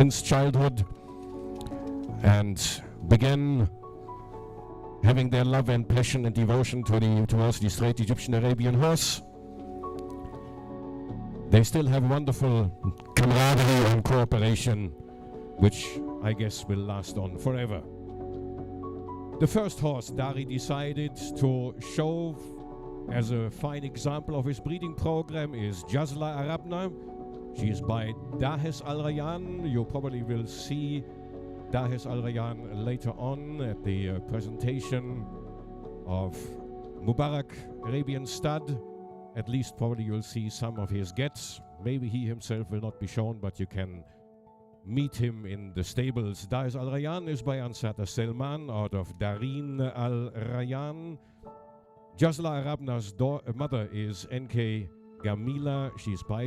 since childhood and began having their love and passion and devotion towards the straight Egyptian Arabian horse. They still have wonderful camaraderie and cooperation, which I guess will last on forever. The first horse Dari decided to show as a fine example of his breeding program is Jazla Arabna. She is by Dahes Al Rayyan. You probably will see Dahes Al Rayyan later on at the presentation of Mubarak Arabian stud. At least probably you'll see some of his gets. Maybe he himself will not be shown, but you can meet him in the stables. Dahes Al Rayyan is by Ansata Selman out of Darin Al Rayyan. Jazla Arabna's mother is NK Gamila. She's by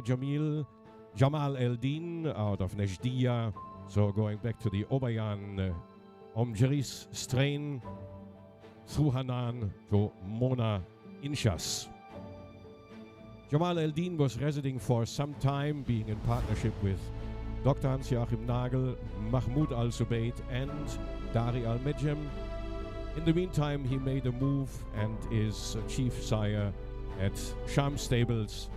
Jamal Eldin out of Nejdiya. So going back to the Obayan Omjeris strain, through Hanan to Mona Inshas. Jamal Eldin was residing for some time, being in partnership with Dr. Hans-Joachim Nagel, Mahmoud Al-Zubayt and Dari Al-Medjem. In the meantime, he made a move and is chief sire at Sham Stables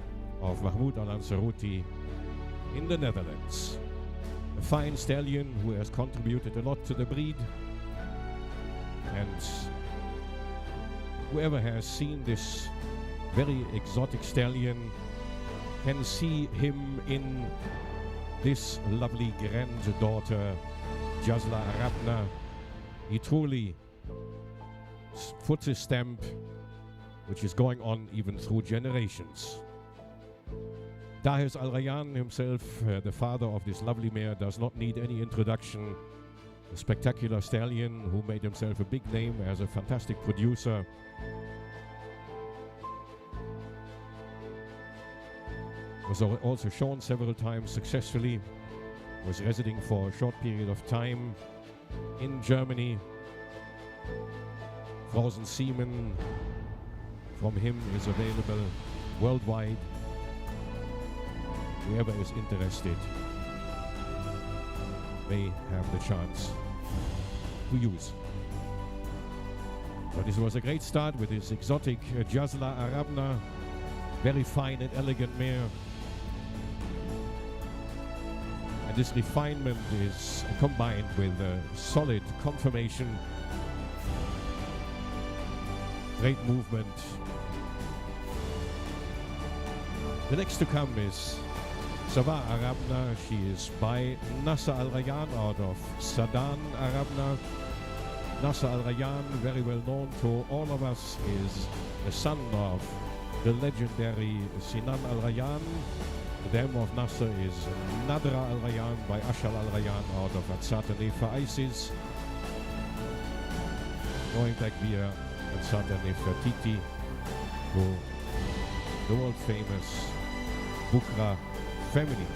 of Mahmoud Al-Ansaruti in the Netherlands. A fine stallion who has contributed a lot to the breed, and whoever has seen this very exotic stallion can see him in this lovely granddaughter, Jazla Arabna. He truly puts his stamp, which is going on even through generations. Dahes Al Rayyan himself, the father of this lovely mare, does not need any introduction. A spectacular stallion who made himself a big name as a fantastic producer. Was also shown several times successfully. Was residing for a short period of time in Germany. Frozen semen from him is available worldwide. Whoever is interested may have the chance to use. But this was a great start with this exotic Jazla Arabna. Very fine and elegant mare. And this refinement is combined with a solid conformation. Great movement. The next to come is Sabah Arabna. She is by Nasser Al Rayyan out of Sadan Arabna. Nasser Al Rayyan, very well known to all of us, is the son of the legendary Sinan Al Rayyan. The dam of Nasser is Nadra Al Rayyan by Ashal Al Rayyan out of Atsata Nefa-Isis. Going back via Atsata Nefertiti to the world famous Bukra family.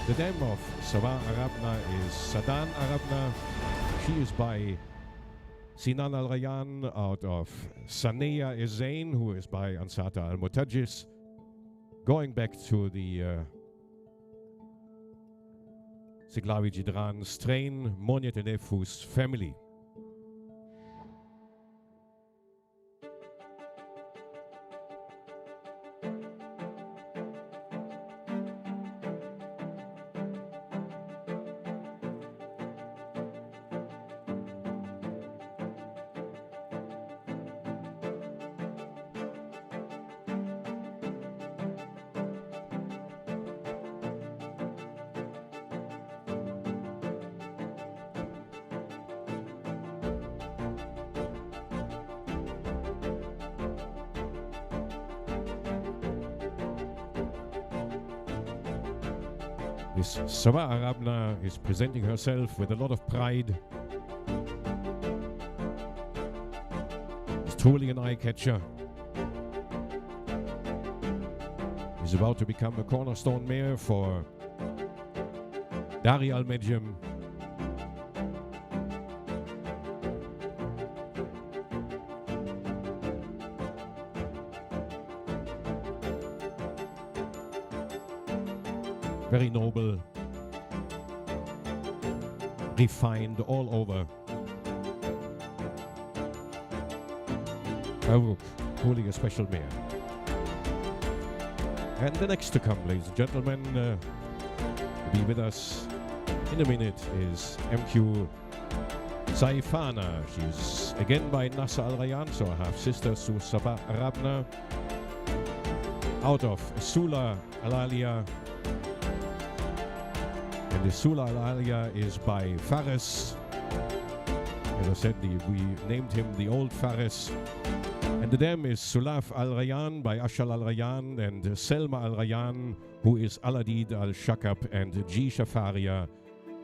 The dam of Sabah Arabna is Sadan Arabna. She is by Sinan Al Rayyan out of Saneya Ezain, who is by Ansata Al Mutajis. Going back to the Siglavi Jidran strain, Monyet Nefus family. This Sabah Arabna is presenting herself with a lot of pride. It's truly an eye-catcher. Is about to become a cornerstone mare for Dari Al-Medjem. Very noble. refined all over. Oh, holding a special mare. And the next to come, ladies and gentlemen, to be with us in a minute is MQ Saifana. She's again by Nasser Al Rayyan, so a half sister to Sabah Arabna, out of Sula Al Alia. And the Sula Al Alia is by Fares. As I said, we named him the Old Fares. And the dam is Sulaf Al Rayyan by Ashal Al Rayyan and Selma Al Rayyan, who is Aladid Al Shakab and G Shafaria,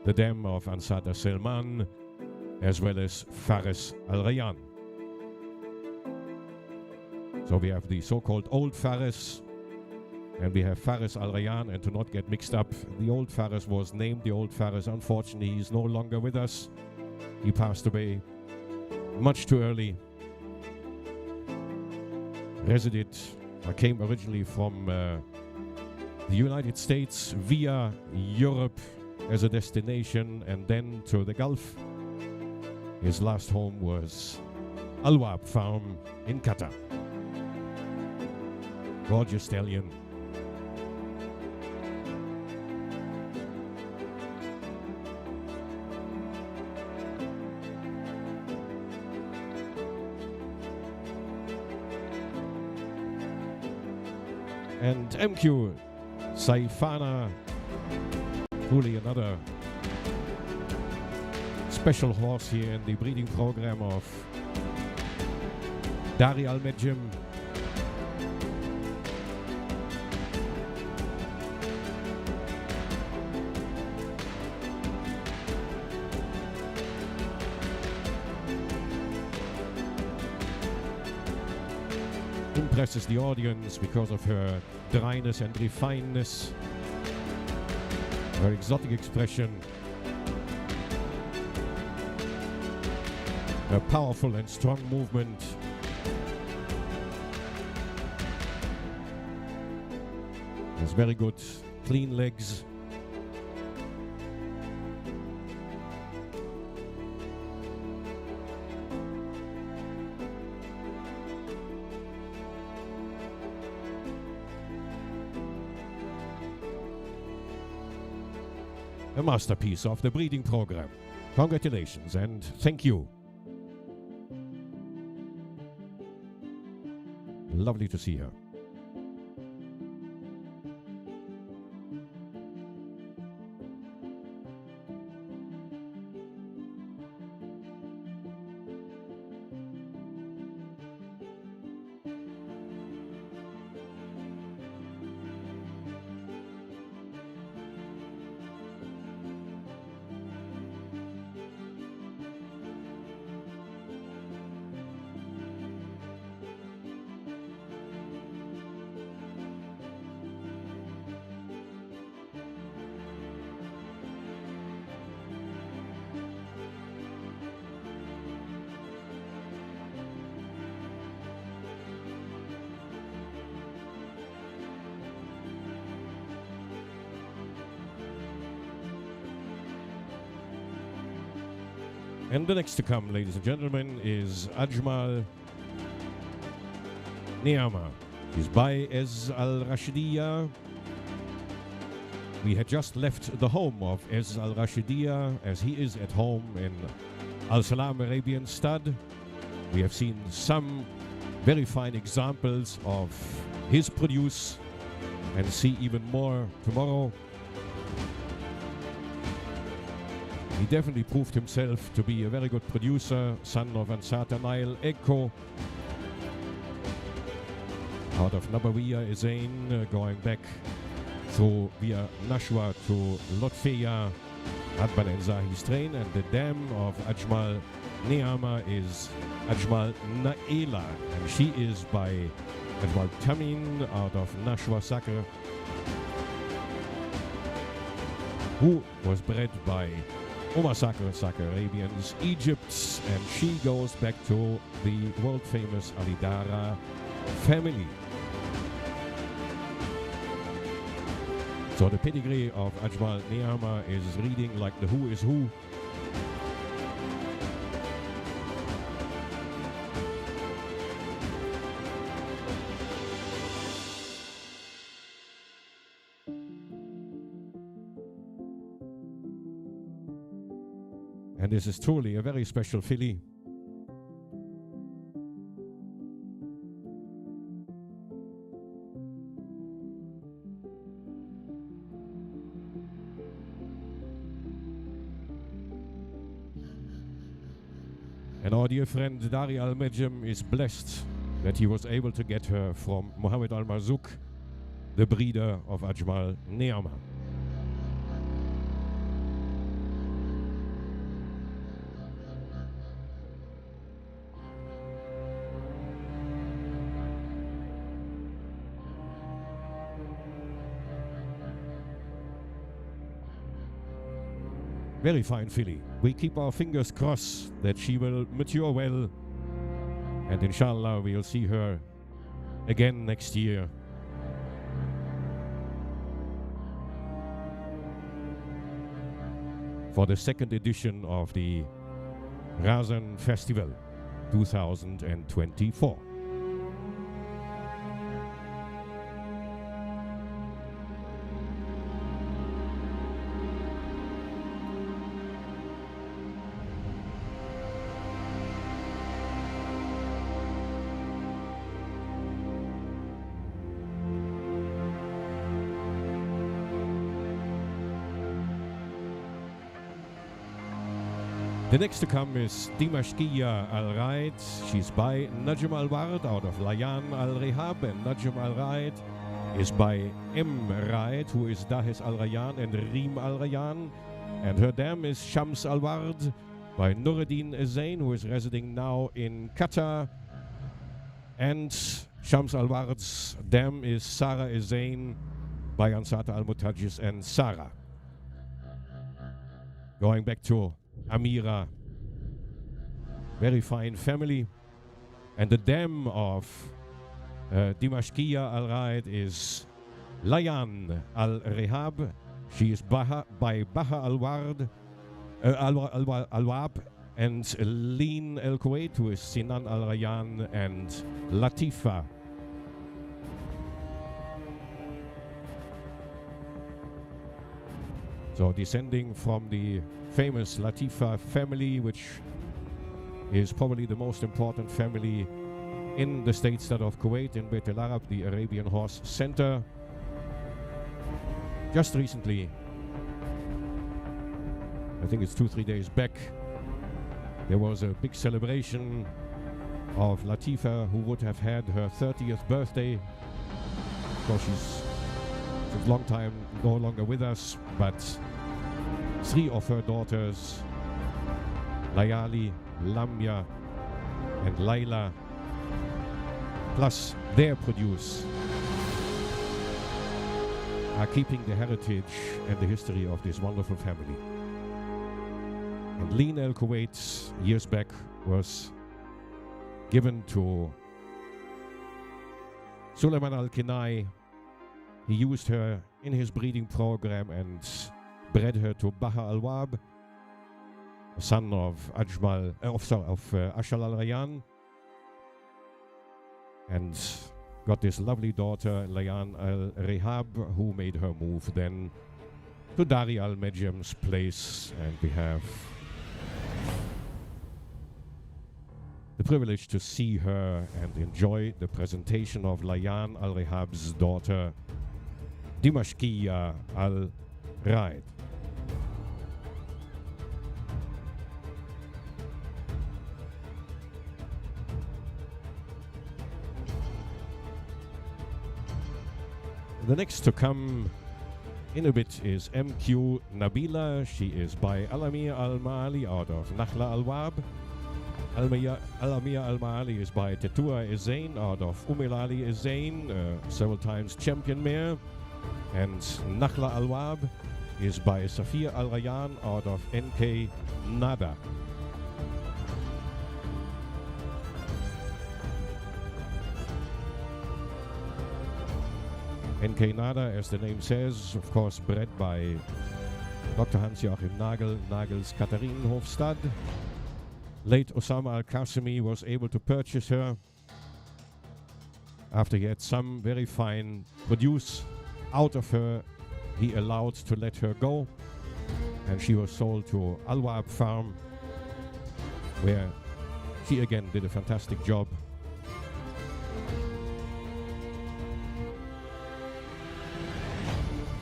the dam of Ansata Selman, as well as Fares Al Rayyan. So we have the so-called Old Fares, and we have Fares Al Rayyan, and to not get mixed up, the Old Fares was named the Old Fares. Unfortunately, he's no longer with us. He passed away much too early. Came originally from the United States via Europe as a destination and then to the Gulf. His last home was Al Wab Farm in Qatar. Gorgeous stallion. And MQ Saifana, truly another special horse here in the breeding program of Dari Al Medjim. Impresses the audience because of her dryness and refinedness, her exotic expression, her powerful and strong movement. Has very good, clean legs. A masterpiece of the breeding program. Congratulations and thank you. Lovely to see her. And the next to come, ladies and gentlemen, is Ajmal Niama. He's by Ez Al Rashidiyah. We had just left the home of Ez Al Rashidiyah, as he is at home in Al Salam Arabian stud. We have seen some very fine examples of his produce and see even more tomorrow. He definitely proved himself to be a very good producer, son of Ansata Nile Ekko, out of Nabawiya Izain, going back through via Nashwa to Lotfeya, Adban and Zahi's train, and the dam of Ajmal Niama is Ajmal Naela, and she is by Ajmal Tamin out of Nashwa Sakr, who was bred by Omar Sakr Arabians, Egypt, and she goes back to the world-famous Alidara family. So the pedigree of Ajmal Niama is reading like the who is who. And this is truly a very special filly. And our dear friend Dari Al-Medjem is blessed that he was able to get her from Mohammed Al-Marzouk, the breeder of Ajmal Neama. Very fine filly. We keep our fingers crossed that she will mature well, and inshallah we'll see her again next year. For the second edition of the Razan Festival 2024. The next to come is Dimashkiya Al-Raid. She's by Najm Al-Ward out of Layan Al-Rehab, and Najm Al-Raid is by M. Raid, who is Dahes Al-Rayan and Reem Al-Rayan. And her dam is Shams Al-Ward by Nuruddin Zain, who is residing now in Qatar. And Shams Al-Ward's dam is Sarah Zain by Ansata Al-Mutajis and Sarah. Going back to Amira, very fine family. And the dam of Dimashkiya Al-Raid is Layan Al-Rehab. She is by Baha Al-Ward, Al-Wab, and Leen El-Kuwait, who is Sinan Al-Rayan and Latifa. So descending from the famous Latifa family, which is probably the most important family in the state of Kuwait, in Beit El Arab, the Arabian Horse Center. Just recently, I think it's 2-3 days back, there was a big celebration of Latifa, who would have had her 30th birthday. Of course, she's a long time no longer with us, but 3 of her daughters, Layali, Lamia, and Layla, plus their produce, are keeping the heritage and the history of this wonderful family. And Leen El Kuwait, years back, was given to Suleiman Al-Kinai. He used her in his breeding program and bred her to Baha Al-Wab, son of Ashal Al-Rayan, and got this lovely daughter, Layan Al-Rehab, who made her move then to Dari Al-Medjem's place. And we have the privilege to see her and enjoy the presentation of Layan Al-Rehab's daughter, Dimashkiya Al-Raid. The next to come in a bit is MQ Nabila. She is by Alamia Al-Maali out of Nakhla Al-Wab. Alamia Al-Maali is by Tetua Ezain out of Umilali Ezain, several times champion mare. And Nakhla Al-Wab is by Safir Al-Rayan out of NK Nada. NK Nada, as the name says, of course bred by Dr. Hans-Joachim Nagel, Nagel's Katharinenhofstad. Late Osama Al-Qasimi was able to purchase her after he had some very fine produce out of her. He allowed to let her go, and she was sold to Al-Wab Farm where she again did a fantastic job.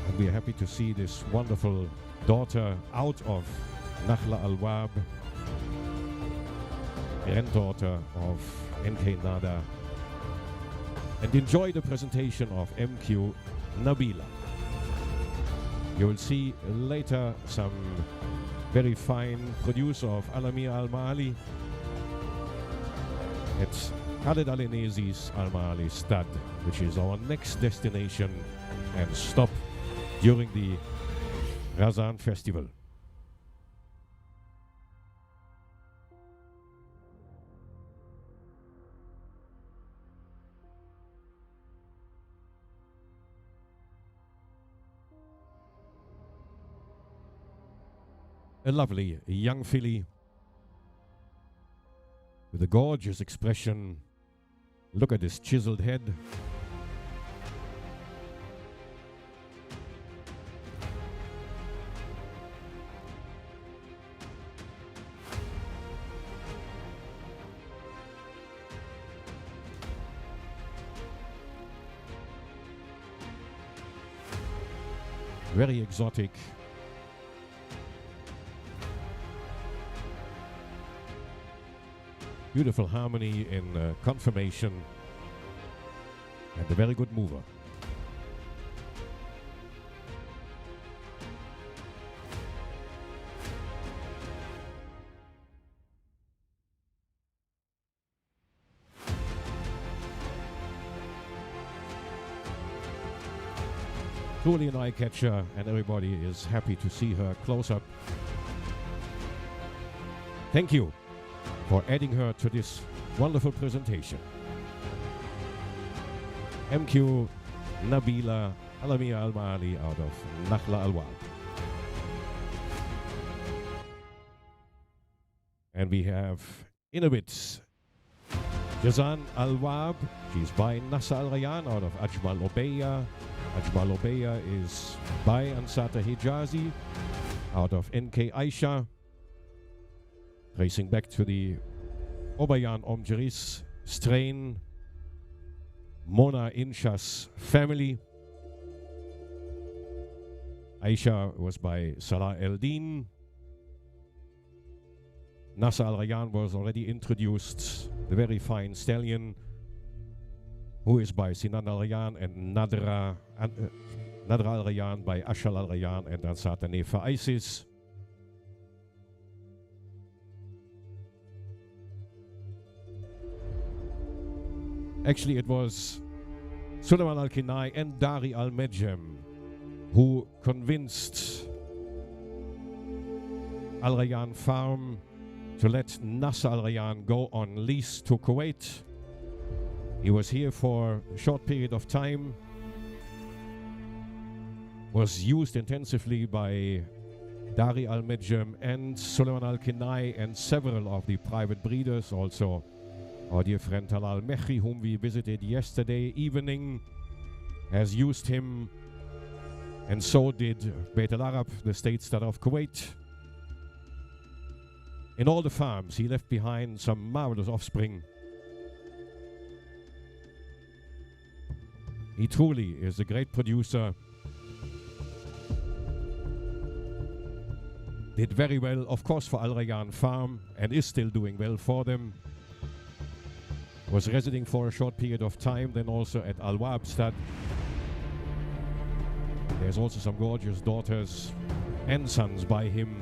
And we are happy to see this wonderful daughter out of Nakhla Al-Wab, granddaughter of NK Nada, and enjoy the presentation of MQ Nabila. You will see later some very fine produce of Alamir Al-Mali. It's Khaled Al-Enezi's Al-Mali Stud, which is our next destination and stop during the Razan Festival. A lovely young filly with a gorgeous expression. Look at this chiseled head. Very exotic. Beautiful harmony in conformation, and a very good mover. Truly an eye-catcher, and everybody is happy to see her close up. Thank you for adding her to this wonderful presentation. MQ Nabila Alamir Al-Mali out of Nakhla Al-Wab. And we have in a bit Jazan Al-Wab. She's by Nasa Al-Rayan out of Ajmal Obeya. Ajmal Obeya is by Ansata Hijazi out of NK Aisha. Racing back to the Obayan Omjeris strain, Mona Insha's family. Aisha was by Salah Eldin. Nasa Al-Rayan was already introduced, the very fine stallion, who is by Sinan Al-Rayan and Nadra Al-Rayan by Ashal Al-Rayan and Ansata Nefa Isis. Actually, it was Suleiman Al-Kinai and Dari Al-Medjem who convinced Al-Rayan Farm to let Nasa Al-Rayan go on lease to Kuwait. He was here for a short period of time, was used intensively by Dari Al-Medjem and Suleiman Al-Kinai and several of the private breeders, also our dear friend Talal Mehri, whom we visited yesterday evening, has used him, and so did Beit Al Arab, the state star of Kuwait. In all the farms, he left behind some marvelous offspring. He truly is a great producer. Did very well, of course, for Al-Rayan Farm, and is still doing well for them. Was residing for a short period of time, then also at Al-Wab Stud. There's also some gorgeous daughters and sons by him.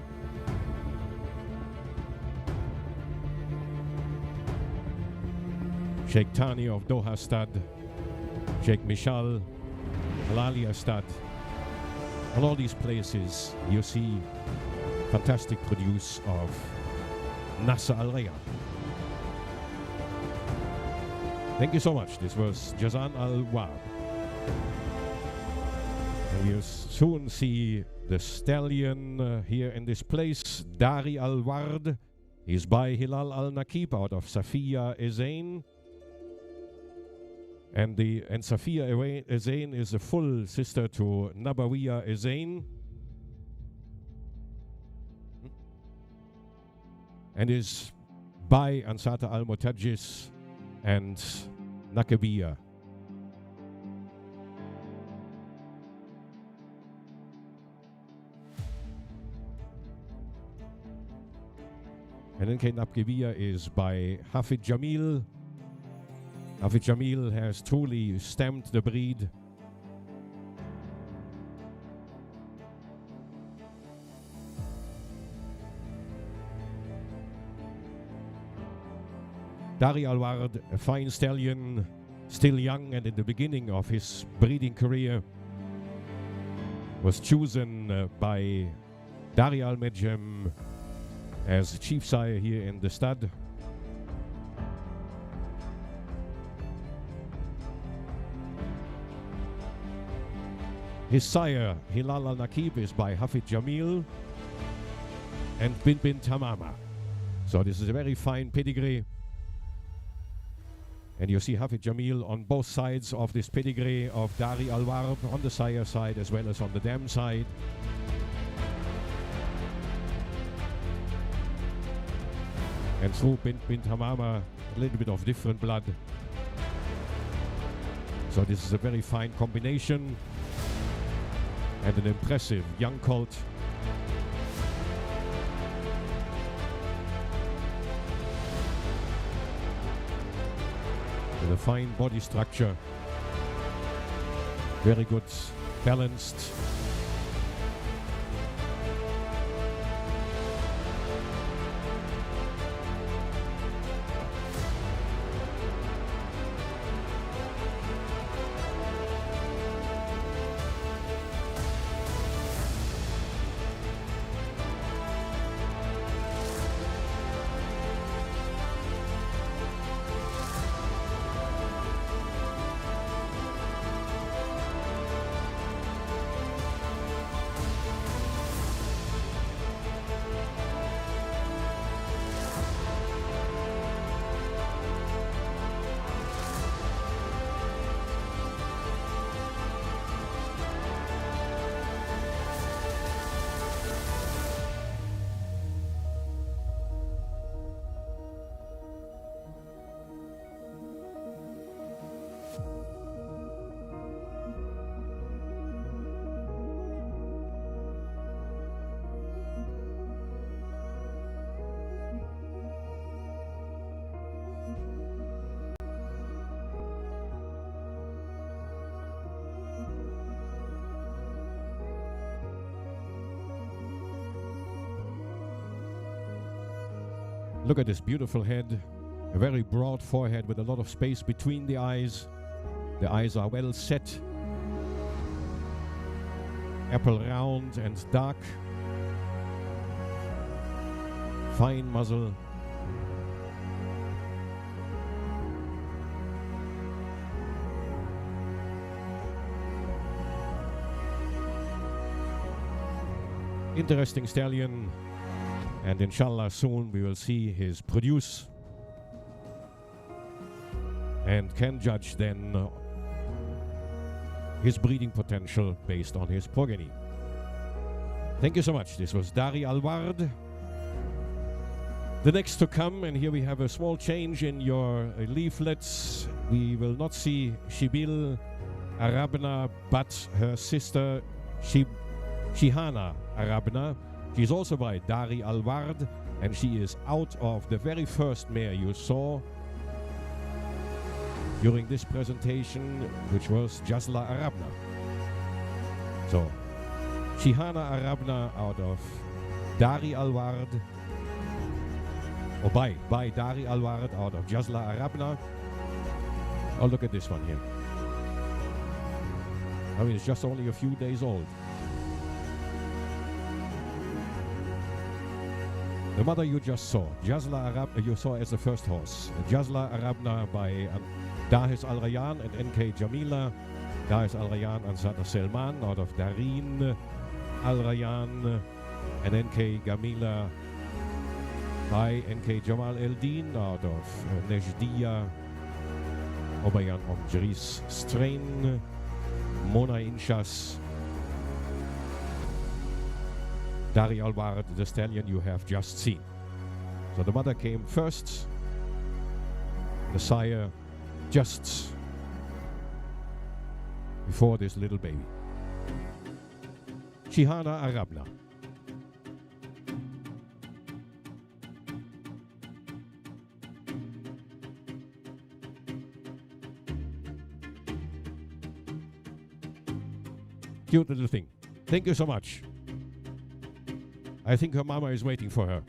Sheikh Tani of Doha Stud, Sheikh Mishal, Alalia Stud. On all these places, you see fantastic produce of Nasa Al-Rayan. Thank you so much. This was Jazan Al-Wab. And we'll soon see the stallion here in this place, Dari Al-Ward. He's by Hilal Al-Nakib out of Safiya Ezain. And Safiya Ezain is a full sister to Nabawiya Ezain. And is by Ansata Al-Mutajis and Nakabia. And then Nakabia is by Hafid Jamil. Hafid Jamil has truly stamped the breed. Dari Alward, a fine stallion, still young and in the beginning of his breeding career, was chosen by Dari Al-Medjem as chief sire here in the stud. His sire, Hilal Al-Nakib, is by Hafid Jamil and Bin Tamama. So this is a very fine pedigree. And you see Hafid Jamil on both sides of this pedigree of Dari Alward, on the sire side as well as on the dam side. And through Bin Hamama, a little bit of different blood. So this is a very fine combination and an impressive young colt. With a fine body structure, very good, balanced. Look at this beautiful head, a very broad forehead with a lot of space between the eyes. The eyes are well set, apple round and dark, fine muzzle. Interesting stallion. And inshallah soon we will see his produce and can judge then his breeding potential based on his progeny. Thank you so much. This was Dari Alward. The next to come, and here we have a small change in your leaflets. We will not see Shibil Arabna, but her sister Shihana Arabna. She's also by Dari Alward, and she is out of the very first mare you saw during this presentation, which was Jazla Arabna. So, Shihana Arabna out of Dari Alward, or by Dari Alward out of Jazla Arabna. Oh, look at this one here. I mean, it's just only a few days old. The mother you just saw, Jazla Arabna, you saw as the first horse. Jazla Arabna by Dahis Al Rayyan and NK Jamila. Dahis Al Rayyan and Sada Selman out of Darin Al Rayyan and NK Jamila by NK Jamal Eldin out of Nejdiya Obayan Omjris Strain Mona Inchas. Dari Alward, the stallion you have just seen. So the mother came first, the sire just before this little baby. Shihana Arabna. Cute little thing. Thank you so much. I think her mama is waiting for her.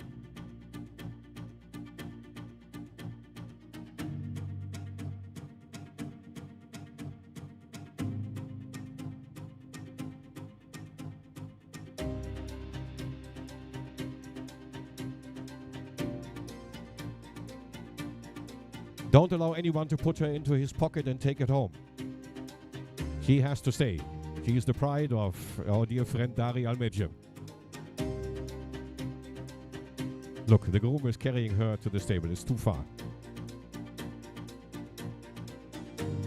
Don't allow anyone to put her into his pocket and take it home. She has to stay. She is the pride of our dear friend Dari Al-Medjem. Look, the groom is carrying her to the stable. It's too far.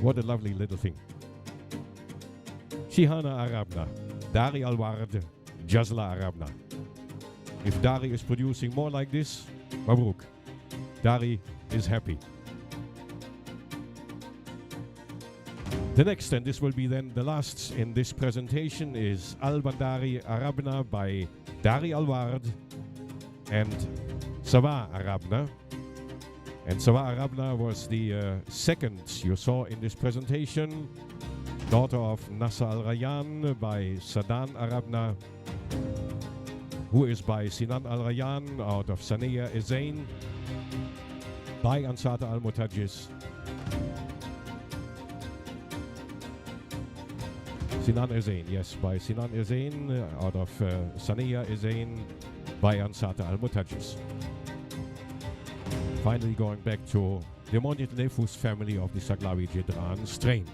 What a lovely little thing. Shihana Arabna, Dari Al-Ward, Jazla Arabna. If Dari is producing more like this, Mabruk. Dari is happy. The next, and this will be then the last in this presentation, is Al-Bandari Arabna by Dari Al-Ward and Sawa Arabna. And Sawa Arabna was the second you saw in this presentation, daughter of Nasser Al-Rayyan by Sadan Arabna, who is by Sinan Al-Rayyan out of Saniyya Ezain, by Ansata Al-Mutajis. Sinan Ezain, yes, by Sinan Ezain, out of Saniyya Ezain, by Ansata Al-Mutajis. Finally going back to the Monit Nefus family of the Saglawi Jedran strain.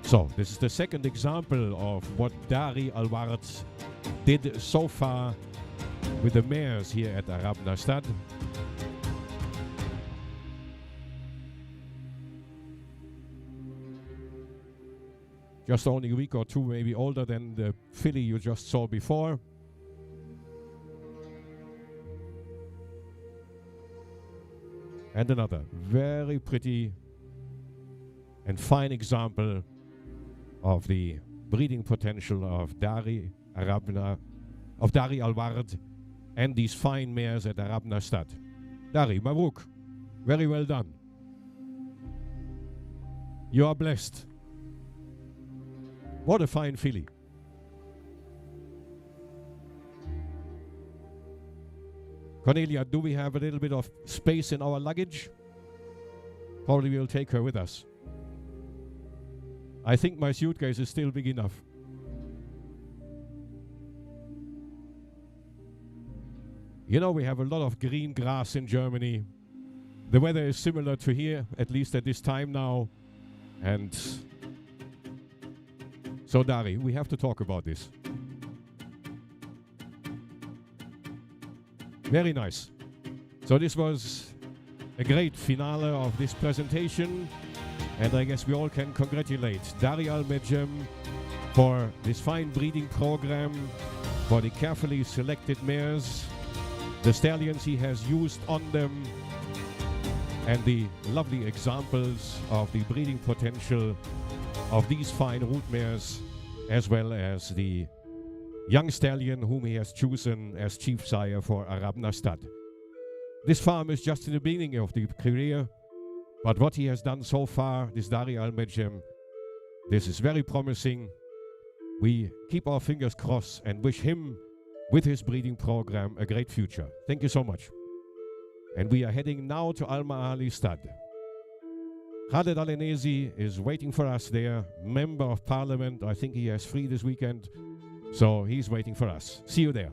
So, this is the second example of what Dari Al-Ward did so far with the mares here at Arabna Stud. Just only a week or two, maybe older than the filly you just saw before. And another very pretty and fine example of the breeding potential of Dari Arabna, of Dari Al-Ward, and these fine mares at Arabna Stud. Dari, Mabruk, very well done. You are blessed. What a fine filly. Cornelia, do we have a little bit of space in our luggage? Probably we'll take her with us. I think my suitcase is still big enough. You know, we have a lot of green grass in Germany. The weather is similar to here, at least at this time now. And so, Dari, we have to talk about this. Very nice. So this was a great finale of this presentation. And I guess we all can congratulate Dari Al-Medjem for this fine breeding program, for the carefully selected mares, the stallions he has used on them, and the lovely examples of the breeding potential of these fine root mares, as well as the young stallion whom he has chosen as chief sire for Arabna Stud. This farm is just in the beginning of the career, but what he has done so far, this Dari Al-Medjem, this is very promising. We keep our fingers crossed and wish him, with his breeding program, a great future. Thank you so much. And we are heading now to Al-Ma'ali Stud. Khaled Al-Enezi is waiting for us there, Member of Parliament. I think he has free this weekend, so he's waiting for us. See you there.